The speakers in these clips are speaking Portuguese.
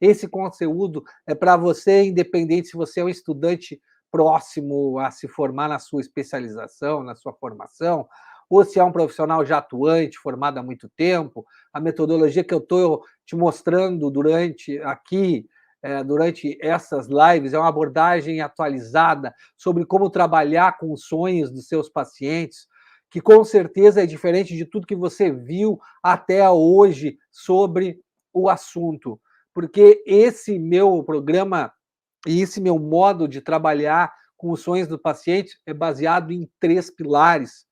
esse conteúdo é para você, independente se você é um estudante próximo a se formar na sua especialização, na sua formação, ou se é um profissional já atuante, formado há muito tempo. A metodologia que eu estou te mostrando durante essas lives, é uma abordagem atualizada sobre como trabalhar com os sonhos dos seus pacientes, que com certeza é diferente de tudo que você viu até hoje sobre o assunto. Porque esse meu programa e esse meu modo de trabalhar com os sonhos do paciente é baseado em 3 pilares,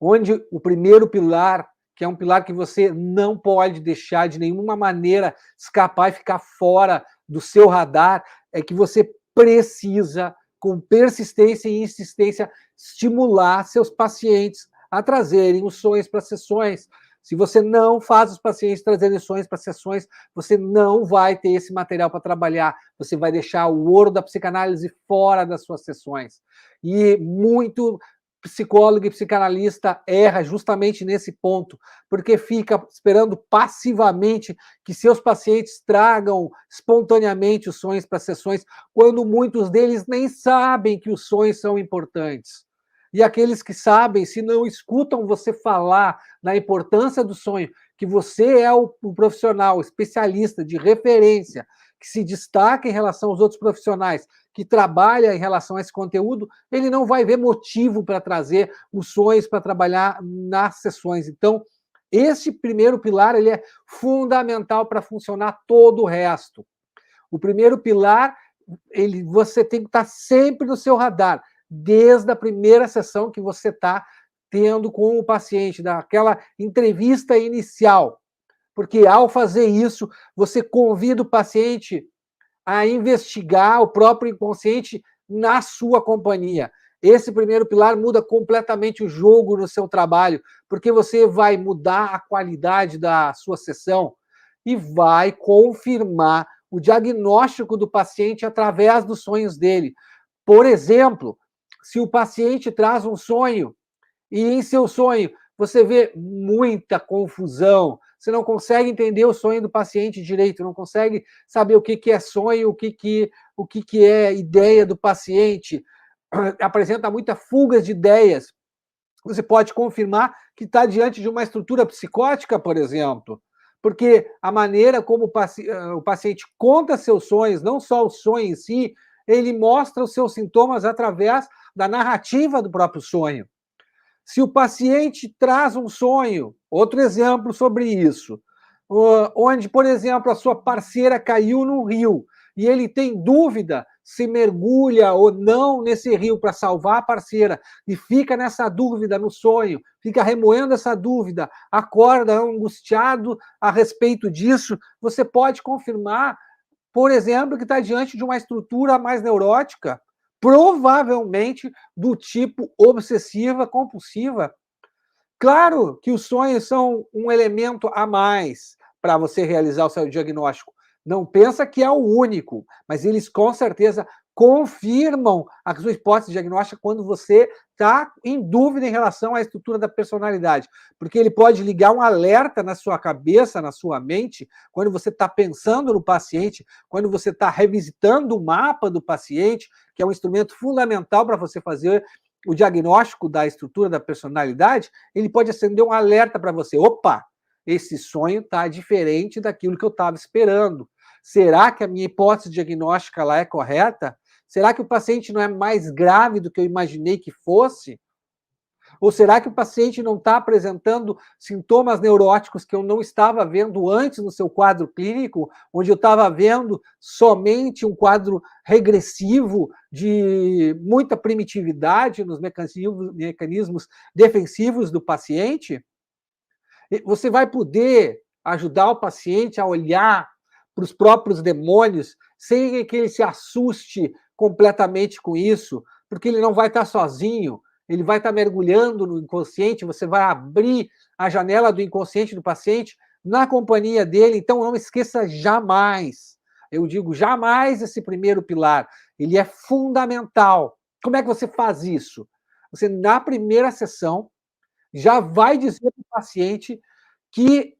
onde o primeiro pilar, que é um pilar que você não pode deixar de nenhuma maneira escapar e ficar fora do seu radar, é que você precisa, com persistência e insistência, estimular seus pacientes a trazerem os sonhos para sessões. Se você não faz os pacientes trazerem sonhos para sessões, você não vai ter esse material para trabalhar. Você vai deixar o ouro da psicanálise fora das suas sessões. E muito psicólogo e psicanalista erra justamente nesse ponto, porque fica esperando passivamente que seus pacientes tragam espontaneamente os sonhos para sessões, quando muitos deles nem sabem que os sonhos são importantes. E aqueles que sabem, se não escutam você falar na importância do sonho, que você é o profissional, especialista de referência, que se destaca em relação aos outros profissionais, que trabalha em relação a esse conteúdo, ele não vai ver motivo para trazer os sonhos para trabalhar nas sessões. Então, esse primeiro pilar ele é fundamental para funcionar todo o resto. O primeiro pilar, você tem que estar sempre no seu radar, desde a primeira sessão que você está tendo com o paciente, daquela entrevista inicial. Porque ao fazer isso, você convida o paciente a investigar o próprio inconsciente na sua companhia. Esse primeiro pilar muda completamente o jogo no seu trabalho, porque você vai mudar a qualidade da sua sessão e vai confirmar o diagnóstico do paciente através dos sonhos dele. Por exemplo, se o paciente traz um sonho e em seu sonho você vê muita confusão, você não consegue entender o sonho do paciente direito, não consegue saber o que é sonho, o que é ideia do paciente, apresenta muita fuga de ideias. Você pode confirmar que está diante de uma estrutura psicótica, por exemplo, porque a maneira como o paciente conta seus sonhos, não só o sonho em si, ele mostra os seus sintomas através da narrativa do próprio sonho. Se o paciente traz um sonho, outro exemplo sobre isso, onde, por exemplo, a sua parceira caiu no rio e ele tem dúvida se mergulha ou não nesse rio para salvar a parceira e fica nessa dúvida no sonho, fica remoendo essa dúvida, acorda angustiado a respeito disso, você pode confirmar, por exemplo, que está diante de uma estrutura mais neurótica, provavelmente do tipo obsessiva compulsiva. Claro que os sonhos são um elemento a mais para você realizar o seu diagnóstico. Não pensa que é o único, mas eles com certeza confirmam a sua hipótese diagnóstica quando você está em dúvida em relação à estrutura da personalidade, porque ele pode ligar um alerta na sua cabeça, na sua mente, quando você está pensando no paciente, quando você está revisitando o mapa do paciente, que é um instrumento fundamental para você fazer o diagnóstico da estrutura da personalidade, ele pode acender um alerta para você. Opa, esse sonho está diferente daquilo que eu estava esperando. Será que a minha hipótese diagnóstica lá é correta? Será que o paciente não é mais grave do que eu imaginei que fosse? Ou será que o paciente não está apresentando sintomas neuróticos que eu não estava vendo antes no seu quadro clínico, onde eu estava vendo somente um quadro regressivo de muita primitividade nos mecanismos defensivos do paciente? Você vai poder ajudar o paciente a olhar para os próprios demônios sem que ele se assuste completamente com isso, porque ele não vai estar sozinho, ele vai estar mergulhando no inconsciente, você vai abrir a janela do inconsciente do paciente na companhia dele, então não esqueça jamais, eu digo jamais esse primeiro pilar, ele é fundamental. Como é que você faz isso? Você, na primeira sessão, já vai dizer para o paciente que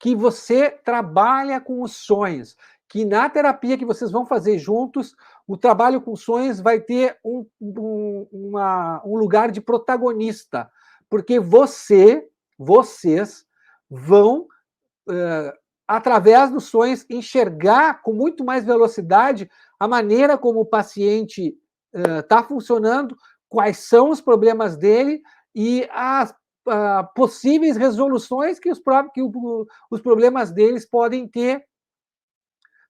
que você trabalha com os sonhos, que na terapia que vocês vão fazer juntos, o trabalho com sonhos vai ter um lugar de protagonista, porque vocês vão, através dos sonhos, enxergar com muito mais velocidade a maneira como o paciente está funcionando, quais são os problemas dele e as possíveis resoluções que os problemas deles podem ter.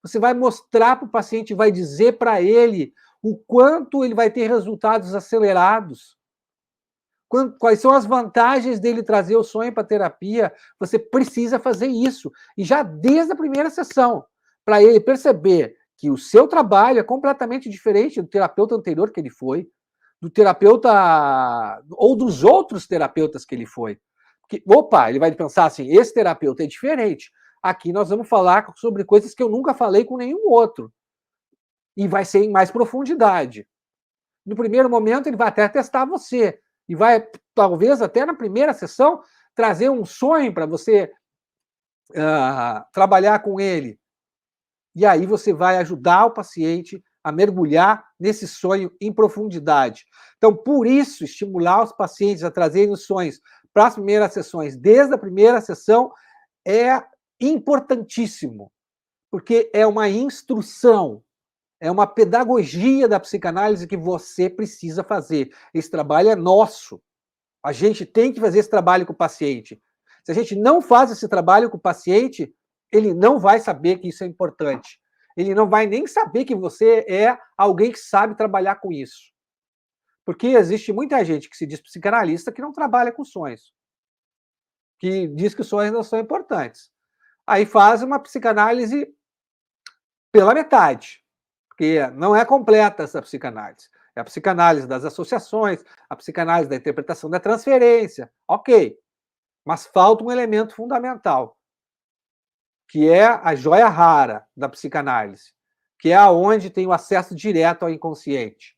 Você vai mostrar para o paciente, vai dizer para ele o quanto ele vai ter resultados acelerados. Quais são as vantagens dele trazer o sonho para a terapia? Você precisa fazer isso. E já desde a primeira sessão, para ele perceber que o seu trabalho é completamente diferente do terapeuta anterior que ele foi, do terapeuta ou dos outros terapeutas que ele foi. Porque, opa, ele vai pensar assim, esse terapeuta é diferente. Aqui nós vamos falar sobre coisas que eu nunca falei com nenhum outro. E vai ser em mais profundidade. No primeiro momento, ele vai até testar você. E vai, talvez, até na primeira sessão, trazer um sonho para você trabalhar com ele. E aí você vai ajudar o paciente a mergulhar nesse sonho em profundidade. Então, por isso, estimular os pacientes a trazerem os sonhos para as primeiras sessões, desde a primeira sessão, é importantíssimo, porque é uma instrução, é uma pedagogia da psicanálise que você precisa fazer. Esse trabalho é nosso. A gente tem que fazer esse trabalho com o paciente. Se a gente não faz esse trabalho com o paciente, ele não vai saber que isso é importante. Ele não vai nem saber que você é alguém que sabe trabalhar com isso. Porque existe muita gente que se diz psicanalista que não trabalha com sonhos. Que diz que os sonhos não são importantes. Aí faz uma psicanálise pela metade. Porque não é completa essa psicanálise. É a psicanálise das associações, a psicanálise da interpretação da transferência. Ok. Mas falta um elemento fundamental, que é a joia rara da psicanálise, que é aonde tem o acesso direto ao inconsciente.